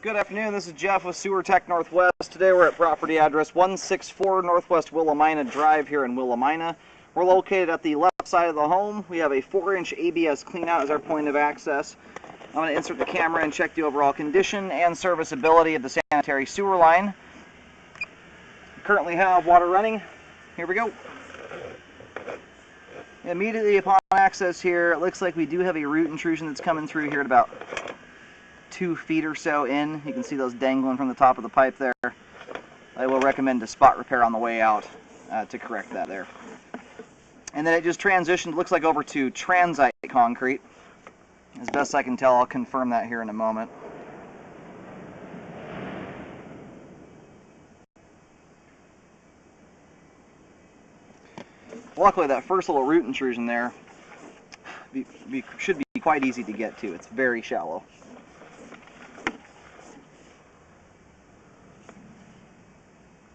Good afternoon, this is Jeff with Sewer Tech Northwest. Today we're at property address 164 Northwest Willamina Drive here in Willamina. We're located at the left side of the home. We have a 4-inch ABS cleanout as our point of access. I'm going to insert the camera and check the overall condition and serviceability of the sanitary sewer line. We currently have water running. Here we go. Immediately upon access here, it looks like we do have a root intrusion that's coming through here at about 2 feet or so in. You can see those dangling from the top of the pipe there. I will recommend a spot repair on the way out to correct that there. And then it just transitioned, looks like, over to transite concrete. As best I can tell, I'll confirm that here in a moment. Luckily, that first little root intrusion there should be quite easy to get to. It's very shallow.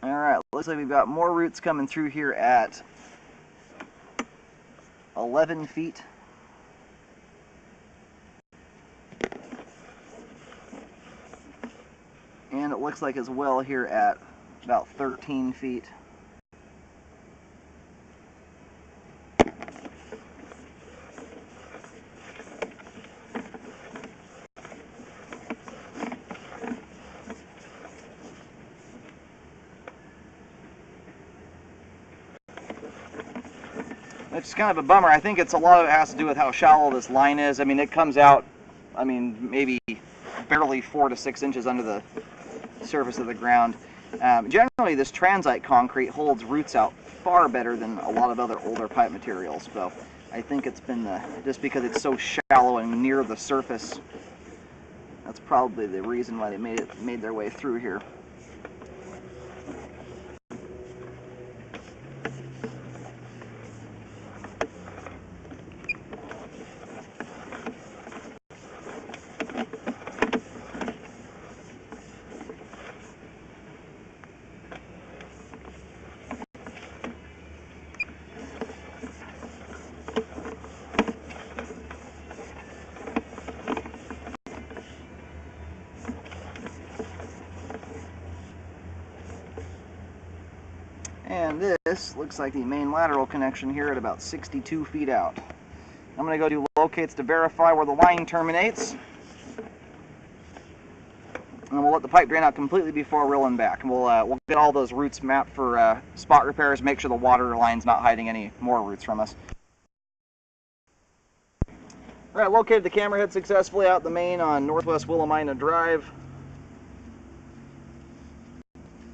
Alright, looks like we've got more roots coming through here at 11 feet. And it looks like as well here at about 13 feet. It's kind of a bummer. I think a lot of it has to do with how shallow this line is. I mean, it comes out, maybe barely 4 to 6 inches under the surface of the ground. Generally, this transite concrete holds roots out far better than a lot of other older pipe materials. So I think it's been just because it's so shallow and near the surface. That's probably the reason why they made their way through here. And this looks like the main lateral connection here at about 62 feet out. I'm going to go do locates to verify where the line terminates. And we'll let the pipe drain out completely before reeling back. And we'll get all those roots mapped for spot repairs, make sure the water line's not hiding any more roots from us. Alright, located the camera head successfully out the main on Northwest Willamina Drive.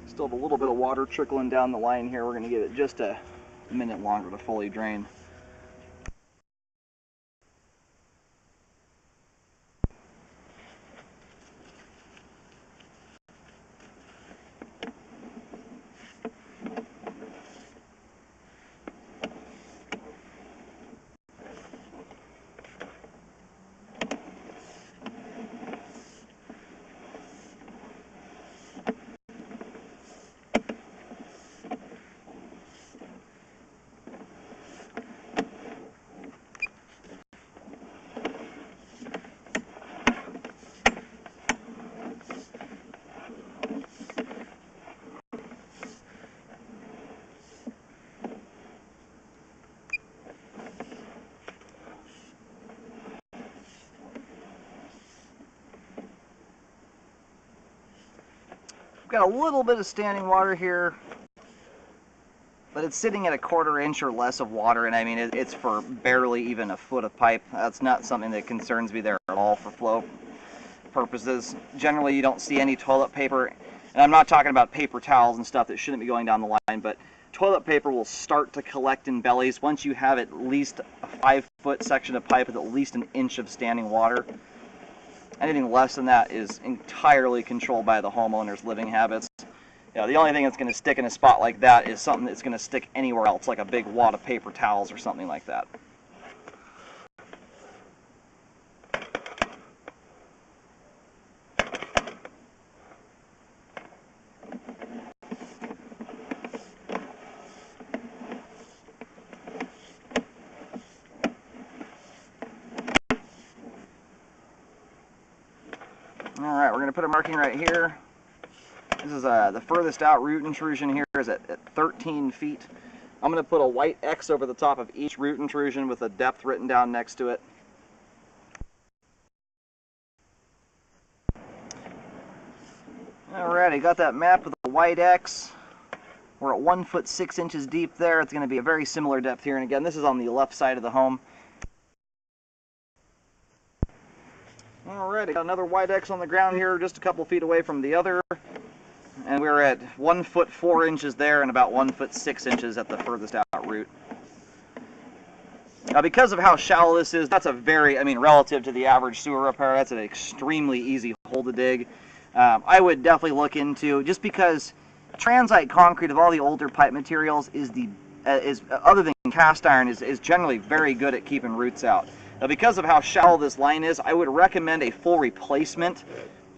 Still have a little bit of water trickling down the line here. We're going to give it just a minute longer to fully drain. Got a little bit of standing water here, but it's sitting at a 1/4 inch or less of water, and I mean it's for barely even a foot of pipe. That's not something that concerns me there at all for flow purposes. Generally, you don't see any toilet paper, and I'm not talking about paper towels and stuff that shouldn't be going down the line, but toilet paper will start to collect in bellies once you have at least a 5-foot section of pipe with at least an inch of standing water. Anything less than that is entirely controlled by the homeowner's living habits. The only thing that's going to stick in a spot like that is something that's going to stick anywhere else, like a big wad of paper towels or something like that. Alright, we're going to put a marking right here. This is the furthest out root intrusion here is at 13 feet. I'm going to put a white X over the top of each root intrusion with a depth written down next to it. Alrighty, got that map with a white X. We're at 1 foot 6 inches deep there. It's going to be a very similar depth here. And again, this is on the left side of the home. Alrighty, got another white X on the ground here, just a couple feet away from the other. And we're at 1 foot 4 inches there and about 1 foot 6 inches at the furthest out root. Now, because of how shallow this is, that's a very, relative to the average sewer repair, that's an extremely easy hole to dig. I would definitely look into, just because transite concrete of all the older pipe materials is other than cast iron, is generally very good at keeping roots out. Now, because of how shallow this line is, I would recommend a full replacement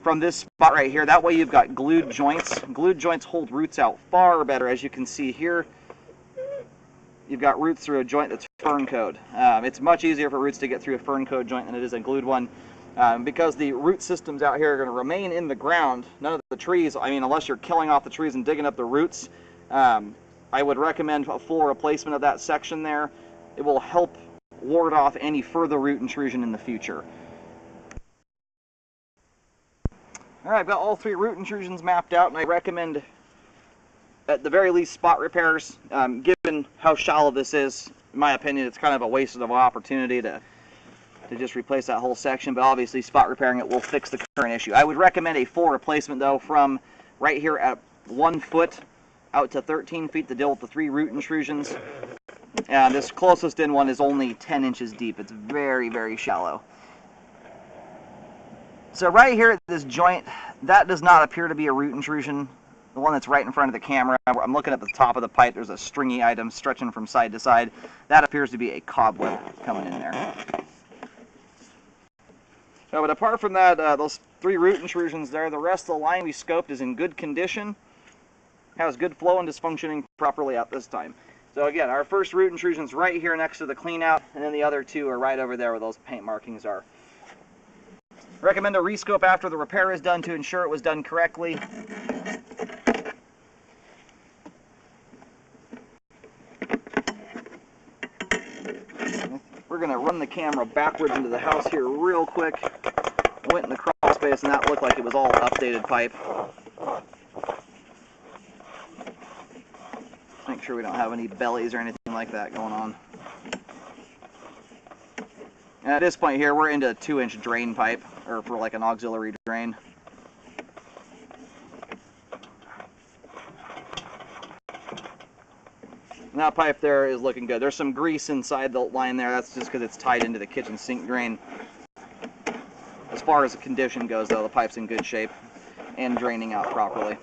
from this spot right here. That way you've got glued joints. Glued joints hold roots out far better. As you can see here, you've got roots through a joint that's fern coat. It's much easier for roots to get through a fern coat joint than it is a glued one. Because the root systems out here are going to remain in the ground. None of the trees, unless you're killing off the trees and digging up the roots, I would recommend a full replacement of that section there. It will help ward off any further root intrusion in the future. Alright, I've got all 3 root intrusions mapped out, and I recommend, at the very least, spot repairs. Given how shallow this is, in my opinion, it's kind of a waste of an opportunity to just replace that whole section, but obviously spot repairing it will fix the current issue. I would recommend a full replacement, though, from right here at 1 foot out to 13 feet to deal with the 3 root intrusions. And this closest in one is only 10 inches deep. It's very, very shallow. So right here at this joint, that does not appear to be a root intrusion. The one that's right in front of the camera, I'm looking at the top of the pipe, there's a stringy item stretching from side to side. That appears to be a cobweb coming in there. So, but apart from that, those 3 root intrusions there, the rest of the line we scoped is in good condition, has good flow and is functioning properly at this time. So again, our first root intrusion's right here next to the cleanout, and then the other 2 are right over there where those paint markings are. Recommend a rescope after the repair is done to ensure it was done correctly. We're going to run the camera backwards into the house here real quick. Went in the crawl space and that looked like it was all updated pipe. Make sure we don't have any bellies or anything like that going on. And at this point here, we're into a 2-inch drain pipe, or for like an auxiliary drain. And that pipe there is looking good. There's some grease inside the line there. That's just because it's tied into the kitchen sink drain. As far as the condition goes, though, the pipe's in good shape and draining out properly.